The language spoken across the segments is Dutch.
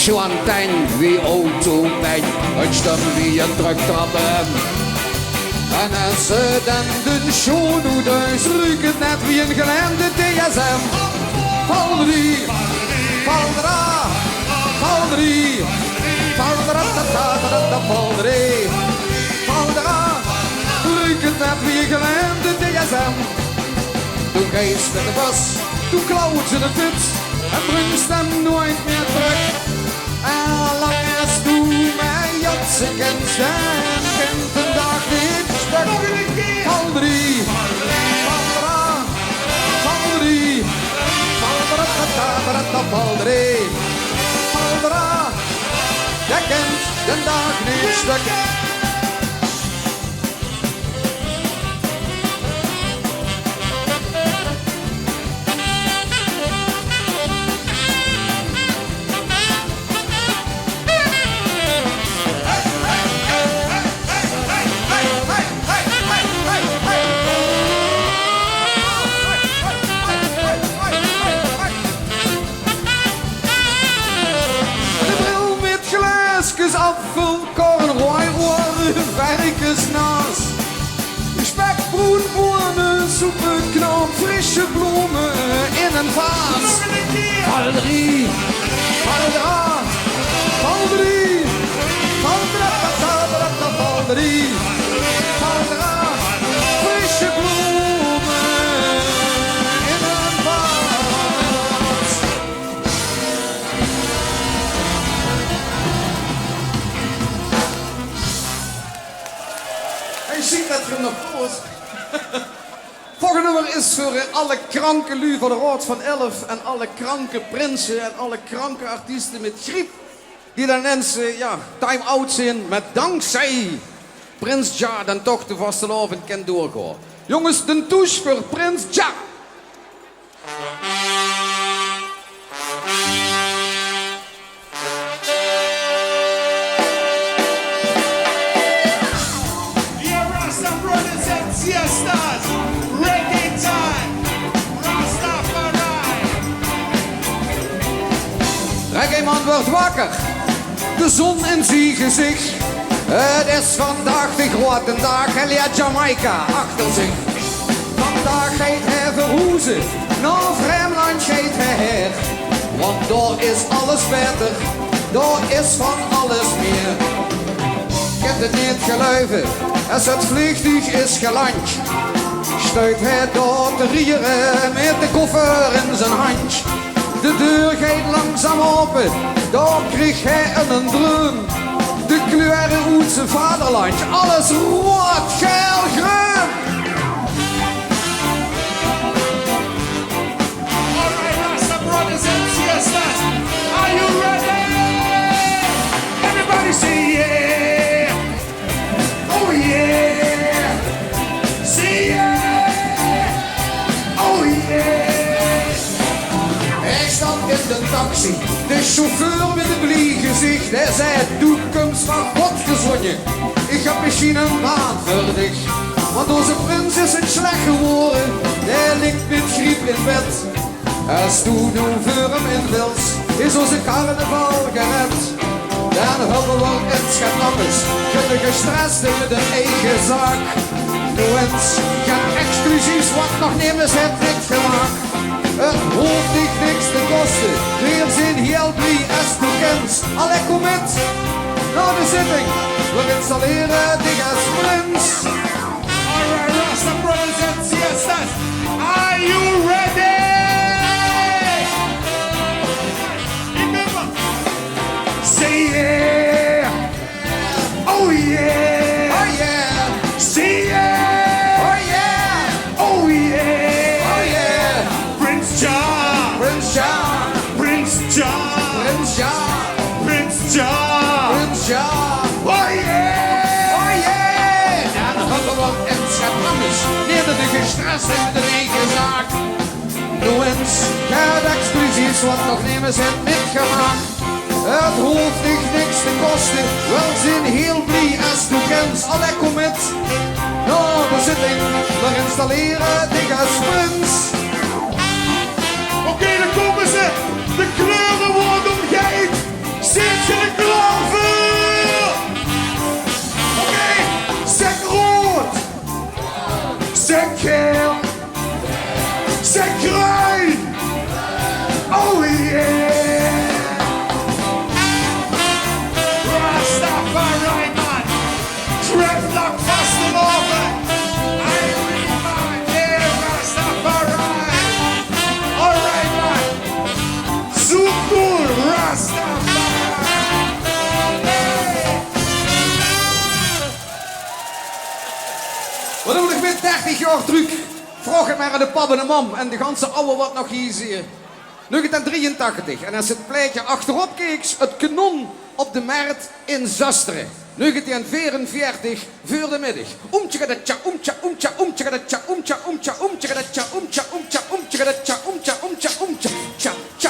Schwantein wie Auto ben, het stem wie een druktrappen. En als ze dan de show doet, ruikt het net wie een gelemde DSM. Valdrie, Valdra, Valdrie, Valdra, Valdrie, Valdra, ruikt het net wie een gelemde DSM. Toen geest met de bus, toen klauwt ze de fiets en brengt hem nooit meer terug. En lang is toen mij jatsen kent zijn, kent een dag niet stuk. Valdrie, Valdra, Valdrie, Valdra, Valdrie, Valdra, jij kent de dag niet stuk. Apfelkorn, rooiroer, werkersnaas. Spek, broen, bonen, soepen, knop, frische bloemen in een vaas. Valdrie, Valdra, Valdrie, Valdra, Valdrie, Valdra, frische bloemen in een vaas. Je ziet dat je hem nog voor. Volgende nummer is voor alle kranke lui van de Raad van 11 en alle kranke prinsen en alle kranke artiesten met griep. Die dan eens time-out zijn met dankzij Prins Ja dan toch de vastelavond kan doorgaan. Jongens, de touche voor Prins Ja. Reggae-man wordt wakker, de zon in zijn gezicht. Het is vandaag de grote dag, hij leert Jamaica achter zich. Vandaag gaat hij verhoezen, naar Vreemland gaat hij her. Want daar is alles beter, daar is van alles meer. Ik heb het niet geluiven, als het vliegtuig is geland. Stuit hij door te rieren met de koffer in zijn hand. De deur gaat langzaam open, daar kreeg hij een dreun. De kleuren uit zijn vaderland, alles rood, geel, groen. Alright, Rasta brothers and sisters, are you ready? Everybody say yeah, oh yeah, say yeah, oh yeah. Hij stond in de taxi, de chauffeur met een blij gezicht. Hij zei, toekomst van God gezongen. Ik heb misschien een baan voor dich. Want onze prins is het slecht geworden. Hij ligt met griep in bed. Als toen voor hem in wils, is onze carnaval gered. Dan hullen we in schatnappes, kunnen gestrest in de eigen zaak. Nu eens gaan exclusief wat nog nemens het niet gemaakt. Het hoeft niet niks te kosten, weer zijn heel blij als toekend. Allee, kom met, naar de zitting, we installeren dich als prins. Alright, Rasta brothers and sisters, are you ready? Remember, say yeah, oh yeah, Oh yeah, say yeah, oh yeah, oh yeah, oh yeah. Prince John, Prins John, Prince John, Prins John, Prince John, Prins John. oh yeah, Oh yeah! Dan hullen we in schatnappes, nemen de gestrest in de eigen zaak. Nu eens gaat exclusief wat nog nemens het niet gemaakt. Het hoeft niet niks te kosten, wel zijn heel blij als toekend. Allee, kom met, naar de zitting, we installeren dich als prins. Oké, dan komen ze. De kleuren worden omgeven. Zie 30 jaar terug vroeg ik maar aan de pap en de mam en de ganse oude wat nog hier zie je. 1983 en als het pleitje achterop keek, het kanon op de markt in Zasteren. 1944 voor de middag. Omtje dat tja, omtja, omtja, omtje dat tja, omtja, omtja, omtje dat tja, omtja, omtja, omtje dat tja, omtja, omtja, omtja, tja, tja,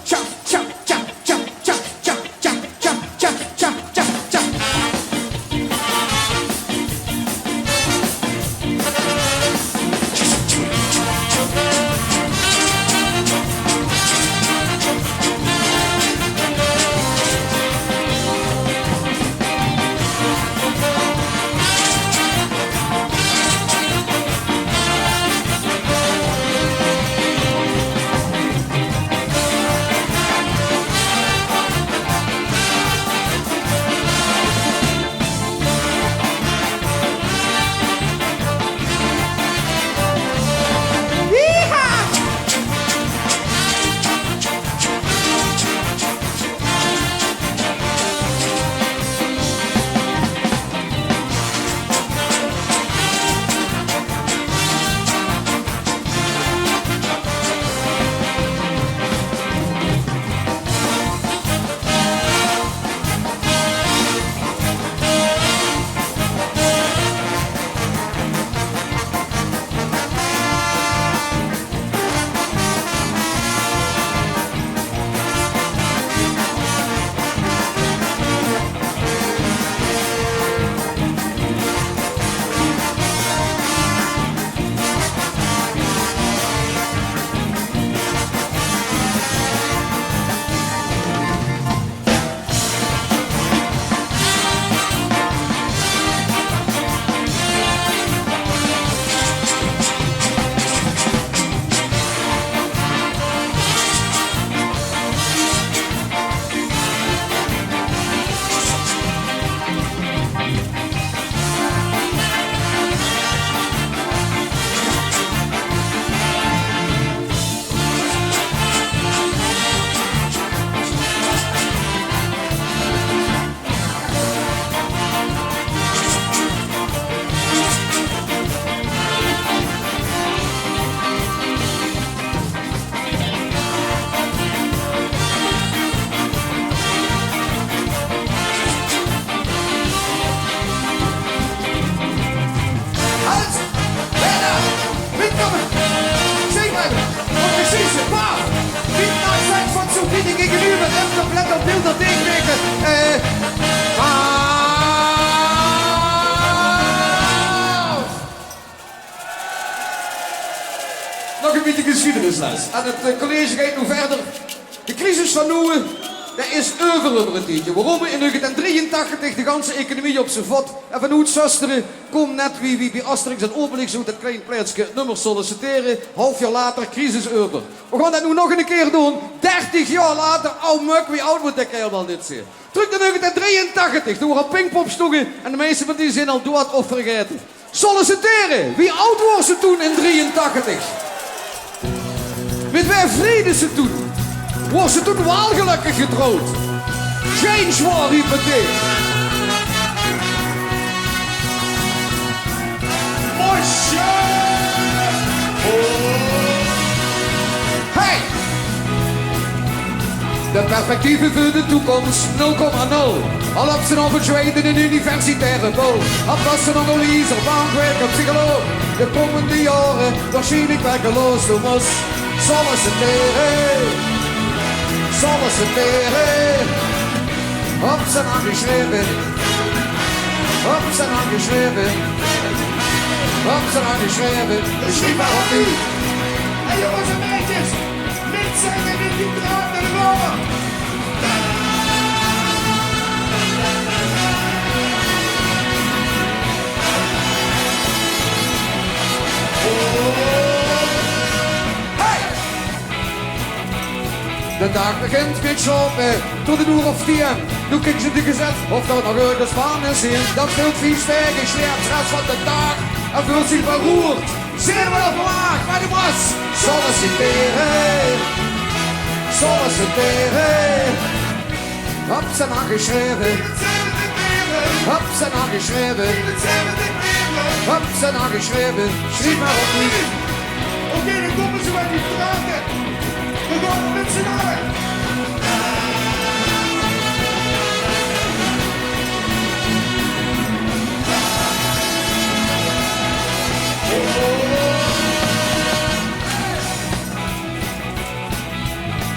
tja, tja, tja, tja, tja, tja, tja, tja, tja, tja, tja, tja, tja. Nog een beetje geschiedenisles. En het college gaat nu verder. De crisis van nu, dat is over een tijdje. Waarom? In 1983 de ganse economie op zijn vat. En vanuit Zasteren komt net wie bij Asterix en Obelix uit het klein plaatsje nummers solliciteren. Half jaar later, crisis over. We gaan dat nu nog een keer doen. 30 jaar later, oh muk, wie oud wordt dat helemaal dit zeer. Terug naar 1983, toen we op Pinkpop stonden en de meesten van die zijn al dood of vergeten. Solliciteren, wie oud was ze toen in 83? Met wij vrede ze toen. Was ze toen wel gelukkig getrouwd. Geen zwaar hypotheek. Hey! De perspectieven voor de toekomst 0,0. Al op zijn onverschweden in universitaire bouw. Afwassen analyse, bankwerker, psycholoog. De komende jaren waarschijnlijk werkeloos. Du moest solliciteren. Solliciteren. Op zijn aangeschreven. Op zijn aangeschreven. Op zijn aangeschreven. Schrijf maar op u. Hey jongens en meisjes, niet zeggen in die draad naar de bomen. Hey! De dag begint met shoppen, tot de uur of 10. Nu kijk ze de gezet, of dat nog ergens van is in. Dat vult vies weg, ik sleep straks van de dag. En voelt zich beroerd, zeer wel verlaagd, maar die was solliciteren. Solliciteren. Op zijn aangeschreven. Op zijn aangeschreven. Hab ze nou geschreven, schrijf maar op nu. Oké, dan komen ze met die vragen. We gaan met z'n allen.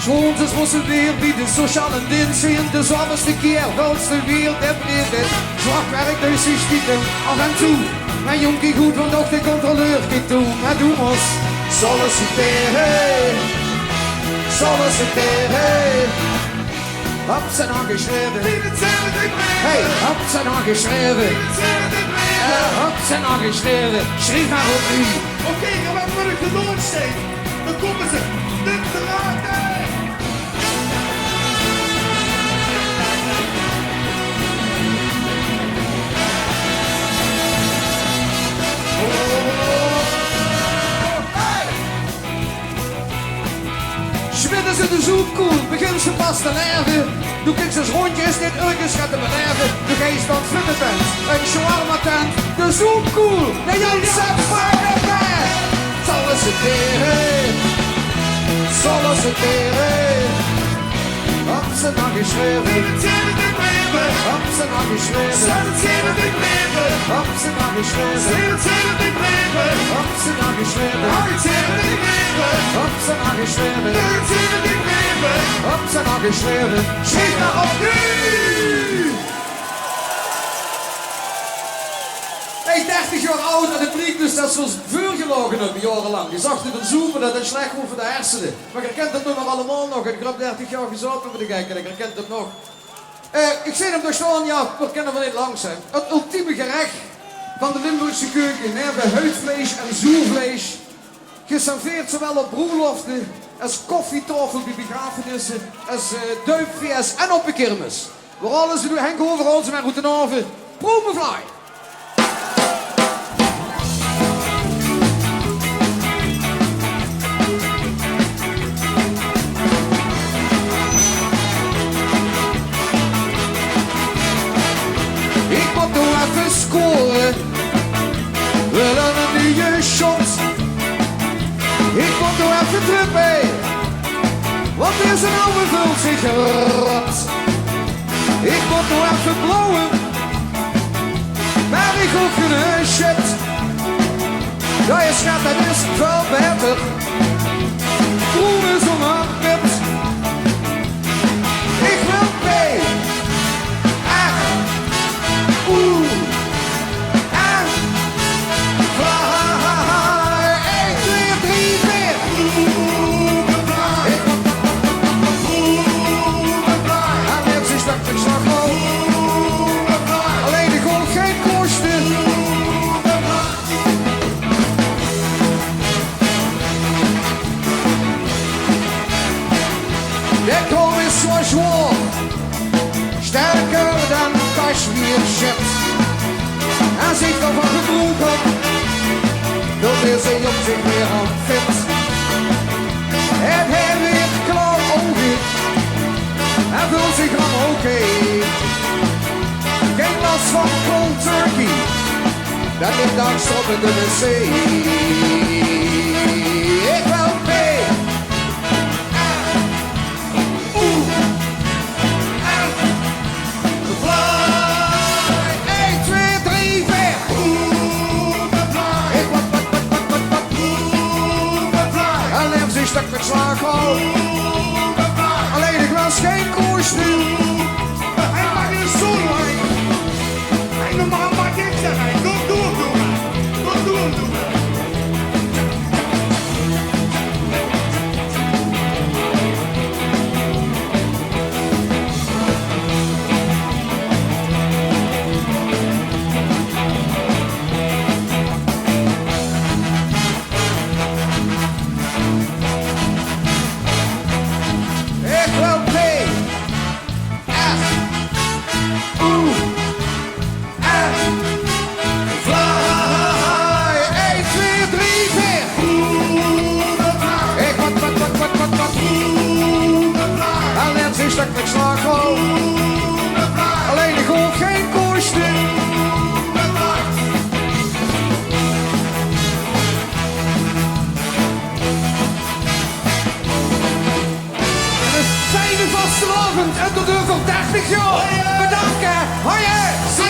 Schoons is was weer wie de sociale dienst in de zomerste keer. Welste wereld heb je dit. Slagwerk dus is stiekem af en toe. Mijn jonkie goed, want ook de controleur gaat doen. Maar doe ons solliciteren. Solliciteren. Hab ze nou geschreven. Hey, hab ze nou geschreven. Hab ze nou geschreven. Schrijf maar op u. Oké, gaan we voor de geloofsteek. Dan komen ze. De draden. Schwidden ze de zoekkoel, begin ze pas te leven. Doe ik ze rondjes, dit ergens gaat te beleven. De geest van Flippetend, een shawarma tent. De zoekkoel, de Janssen Vagerbij. Solliciteren, solliciteren. Hab ze nou geschreven. Hab ze nou geschreven. Hab ze nou geschreven. Hab ze nou geschreven. Hab ze nou geschreven. Hab ze nou geschreven. Schrijf maar op nu! Hey, 30 jaar oud en de blik dus dat zoals vuurgelogen hebben jarenlang. Je zag het een zoemen, dat is slecht gewoon voor de hersenen. Maar je kent het nummer allemaal nog. Ik heb 30 jaar gezopen voor de gek en ik herkent het nog. Ik zie hem toch staan, ja, we kennen van niet langs zijn. Het ultieme gerecht van de Limburgse keuken. We hebben huidvlees en zoervlees. Geserveerd zowel op broeloften als koffietafel bij begrafenissen, als duipfeest en op de kermis. Waar alles doen, Henk Overhals en Roetenhaven. Promenfly! Ik moet nog even scoren. Willen een nieuwe shot. Ik moet nog even trippen. Want er is een oude vult sigaret. Ik moet nog even blowen. Maar ik hoef geen shit. Ja, je schat, dat is veel beter. Groen is wit. Ik wil P. F. Oeh. F. Fly. 1, 2, 3, 4. En net is dat ik slag op. Alleen de golf geen kosten. Der Kohl ist so schwor, stärker dan Kashmir shit. Hij ziet wel van gebroken, dat is hij op zich weer aan fit. En hij weer klaar ogen, hij voelt zich dan oké. Geen last van cold turkey, dat ligt daar stoppen in de zee. Ik wil mee. Stuk met slaag al. Alleen ik was geen koers nu. Hij maakt een solo. Hij normaal maakt niks aan. Go doen. en tot over 30 jaar. Bedankt, hoi!